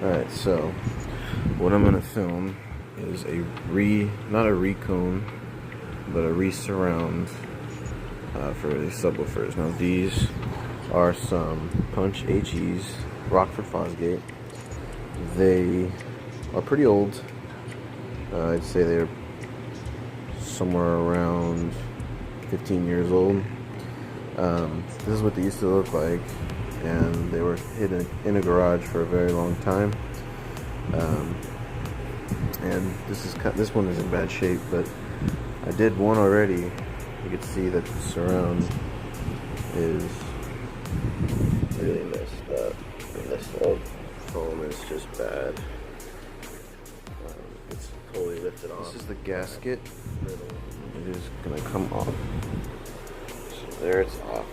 Alright, so what I'm gonna film is not a recone, but a re-surround for the subwoofers. Now these are some Punch HEs, Rockford fosgate. They are pretty old. I'd say they're somewhere around 15 years old. This is what they used to look like, and they were hidden in a garage for a very long time. And this one is in bad shape, but I did one already. You can see that the surround is really messed up, and this old foam is just bad. It's totally lifted off. This is the gasket. It is gonna come off. So there, it's off.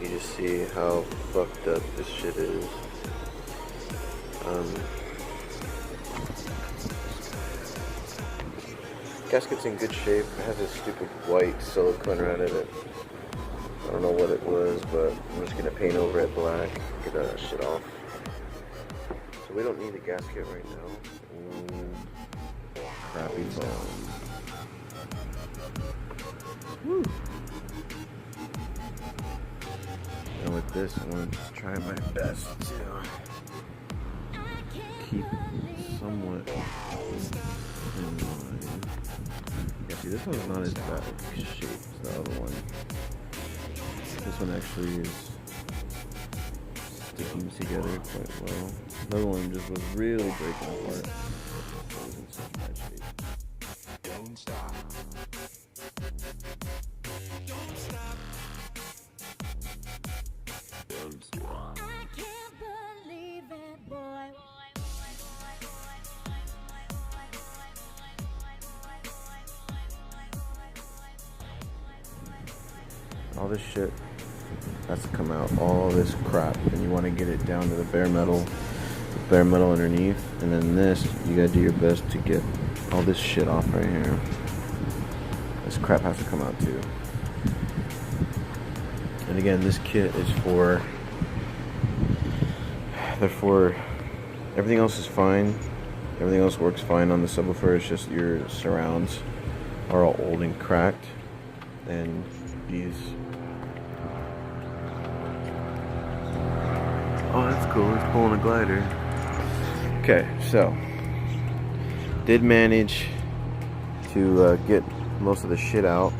You just see how fucked up this shit is. Gasket's in good shape. It has this stupid white silicone around it. I don't know what it was, but I'm just gonna paint over it black, get that shit off. So we don't need a gasket right now. Crappy foam. Woo. And with this, I'm going to try my best to keep somewhat in line. Yeah, see, this one's not as bad shape as the other one. This one actually is sticking together quite well. The other one just was really breaking apart. It was in such bad shape. Don't stop. Don't stop. Don't stop. I can't believe it, boy. All this shit has to come out, all this crap, and you want to get it down to the bare metal underneath, and then this, you gotta do your best to get all this shit off right here. This crap has to come out too. And again, this kit is for everything else is fine. Everything else works fine on the subwoofer. It's just your surrounds are all old and cracked, and these. Oh, that's cool. It's pulling a glider. Okay, so did manage to get most of the shit out.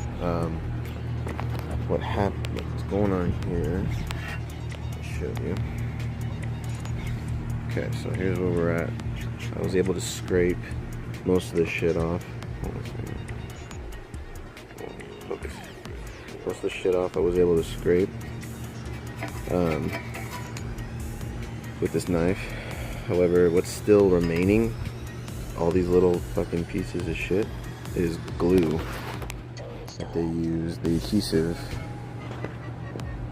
What's going on here? I'll show you. Okay, so here's where we're at. I was able to scrape most of the shit off. Focus. Most of the shit off I was able to scrape with this knife. However, what's still remaining, all these little fucking pieces of shit, is glue that they used, the adhesive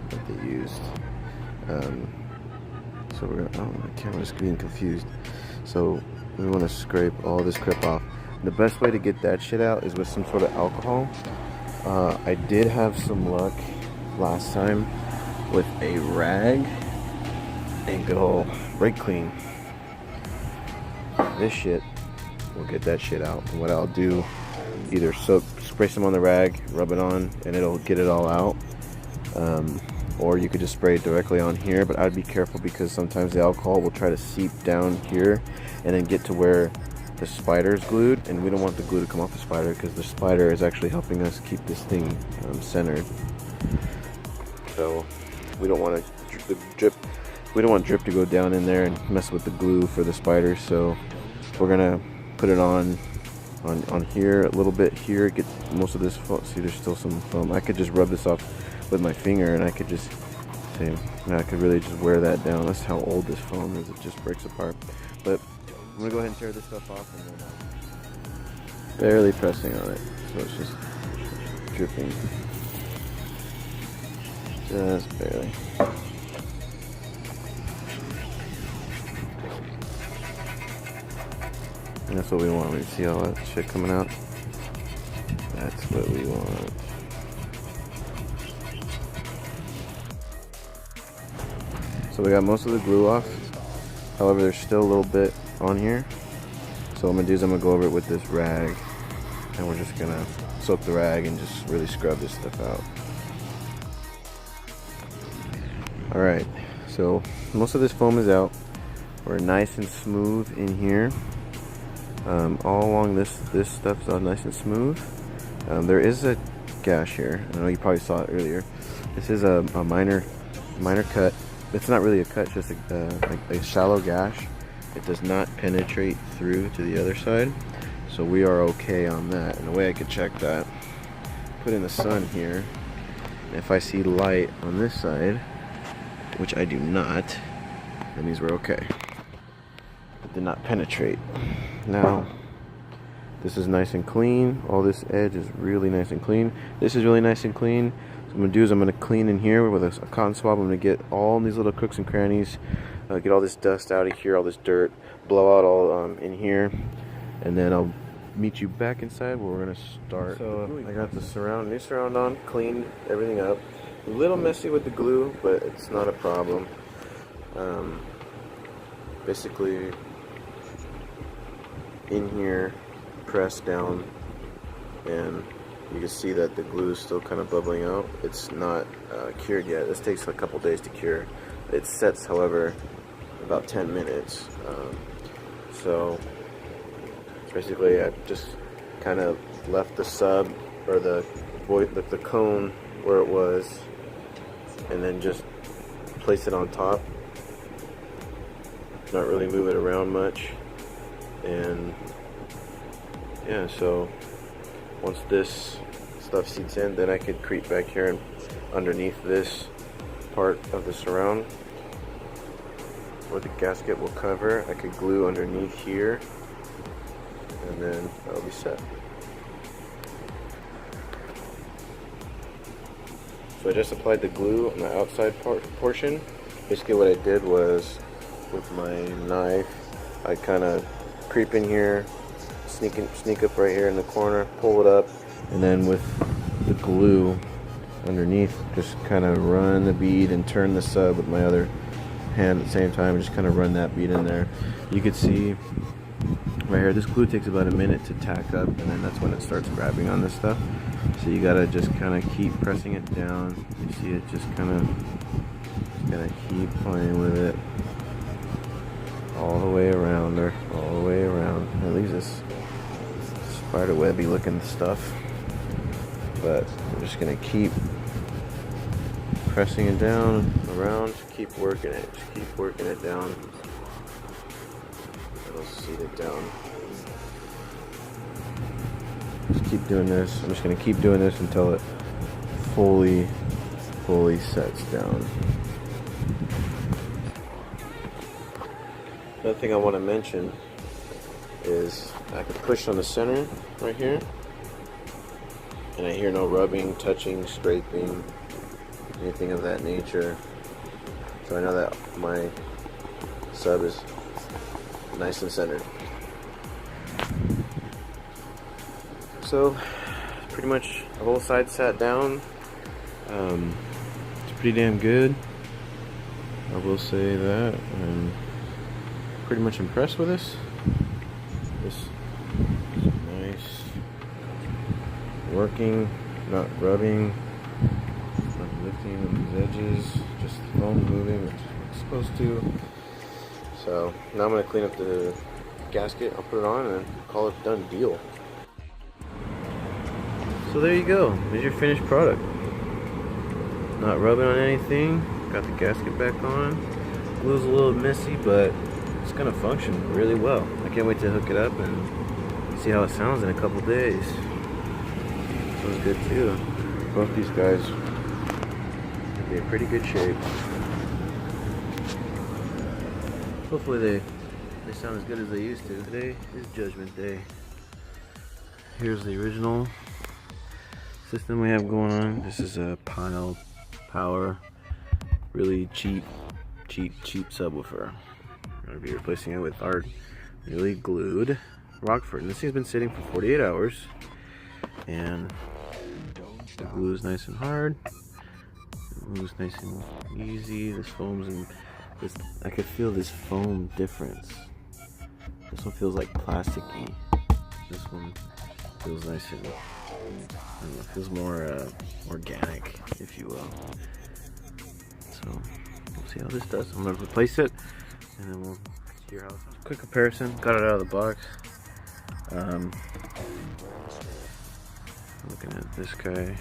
that they used. So we're gonna, oh, my camera's getting confused. So we want to scrape all this crap off. The best way to get that shit out is with some sort of alcohol. I did have some luck last time with a rag and good old brake clean. This shit will get that shit out. And what I'll do, either spray some on the rag, rub it on, and it'll get it all out. Or you could just spray it directly on here, but I'd be careful because sometimes the alcohol will try to seep down here and then get to where the spider is glued, and we don't want the glue to come off the spider because the spider is actually helping us keep this thing centered. So we don't want drip to go down in there and mess with the glue for the spider. So we're gonna put it on here a little bit here, get most of this foam. See, there's still some foam. I could just rub this off with my finger, and I could just see, I could really just wear that down. That's how old this foam is. It just breaks apart. But I'm gonna go ahead and tear this stuff off, and then barely pressing on it, so it's just dripping, just barely. And that's what we want. We see all that shit coming out. That's what we want. So we got most of the glue off. However, there's still a little bit on here. So what I'm gonna do is I'm gonna go over it with this rag, and we're just gonna soak the rag and just really scrub this stuff out. Alright, so most of this foam is out. We're nice and smooth in here. All along this stuff's all nice and smooth. There is a gash here. I know you probably saw it earlier. This is a minor cut. It's not really a cut, just a shallow gash. It does not penetrate through to the other side, so we are okay on that. And the way I could check that, put in the sun here, and if I see light on this side, which I do not, that means we're okay. It did not penetrate. Now, this is nice and clean. All this edge is really nice and clean. This is really nice and clean. So what I'm gonna do is I'm gonna clean in here with a cotton swab. I'm gonna get all these little crooks and crannies, get all this dust out of here, all this dirt, blow out all in here, and then I'll meet you back inside where we're gonna start. So I got the new surround on, cleaned everything up. A little messy with the glue, but it's not a problem. Basically, in here, press down, and you can see that the glue is still kind of bubbling out. It's not cured yet. This takes a couple days to cure. It sets, however, about 10 minutes. So basically, I just kind of left the sub or the cone where it was, and then just place it on top. Not really move it around much, and yeah, so once this stuff seats in, then I could creep back here and underneath this part of the surround where the gasket will cover. I could glue underneath here, and then that'll be set. So I just applied the glue on the outside portion. Basically what I did was, with my knife, I kind of creep in here, sneak up right here in the corner, pull it up, and then with the glue underneath, just kind of run the bead and turn the sub with my other hand at the same time, just kind of run that bead in there. You could see right here, this glue takes about a minute to tack up, and then that's when it starts grabbing on this stuff. So you gotta just kind of keep pressing it down. You see it just kind of gonna keep playing with it all the way around her, all the way around. At least this spider webby looking stuff, but I'm just gonna keep pressing it down around, keep working it, just keep working it down. It'll seat it down. Just keep doing this. I'm just gonna keep doing this until it fully sets down. Another thing I want to mention is I can push on the center right here, and I hear no rubbing, touching, scraping, anything of that nature. So I know that my sub is nice and centered. So pretty much the whole side sat down. It's pretty damn good, I will say that. I'm pretty much impressed with this. This is nice, working, not rubbing, not lifting on these edges, just the foam moving, which it's supposed to. So now I'm going to clean up the gasket, I'll put it on, and call it a done deal. So there you go, there's your finished product. Not rubbing on anything, got the gasket back on. Glue's a little messy, but it's gonna function really well. I can't wait to hook it up and see how it sounds in a couple days. Sounds good too. Both these guys will be in pretty good shape. Hopefully they sound as good as they used to. Today is Judgment Day. Here's the original system we have going on. This is a Pile Power, really cheap subwoofer. I'm going to be replacing it with our newly glued Rockford. And this thing's been sitting for 48 hours, and the glue is nice and hard. It moves nice and easy. This foam's in I could feel this foam difference. This one feels like plasticky. This one feels nice and, I don't know, feels more organic, if you will. So we'll see how this does. I'm gonna replace it, and then we'll see how. Quick comparison. Got it out of the box. Looking at this guy.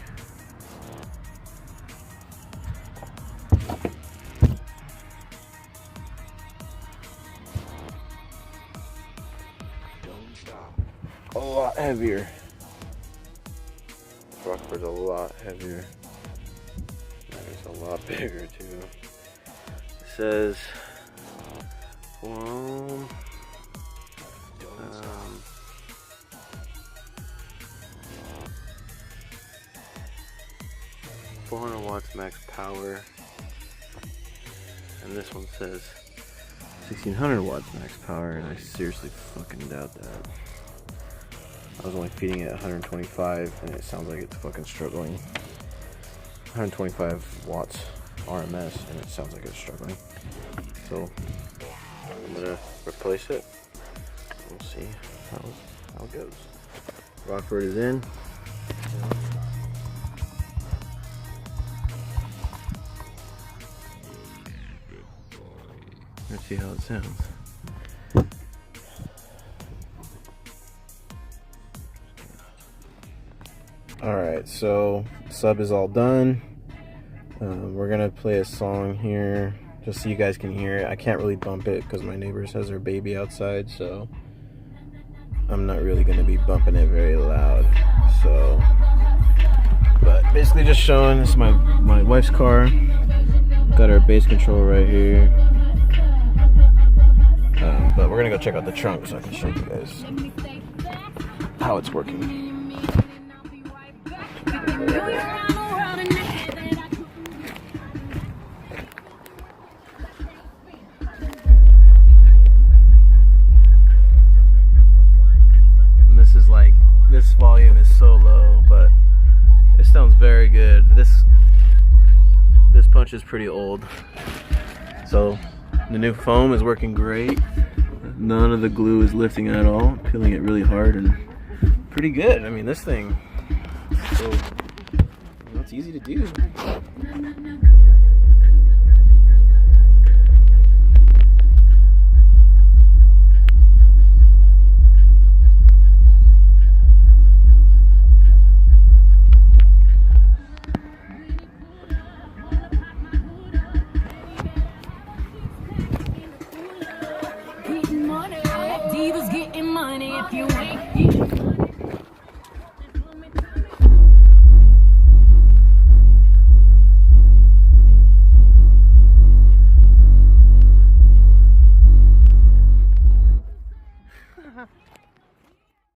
A lot heavier. Rockford's a lot heavier. That is a lot bigger too. It says foam. 400 watts max power, and this one says 1600 watts max power, and I seriously fucking doubt that. I was only feeding it 125, and it sounds like it's fucking struggling. 125 watts RMS, and it sounds like it's struggling. So I'm gonna replace it. We'll see how it goes. Rockford is in. Let's see how it sounds. Alright, so sub is all done. We're gonna play a song here just so you guys can hear it. I can't really bump it because my neighbor has their baby outside, so I'm not really gonna be bumping it very loud. So, but basically just showing, this is my wife's car. Got our bass control right here. But we're gonna go check out the trunk so I can show you guys how it's working. And this is like, this volume is so low, but it sounds very good. This punch is pretty old, so the new foam is working great. None of the glue is lifting at all. Peeling it really hard and pretty good. I mean, this thing, so, it's easy to do.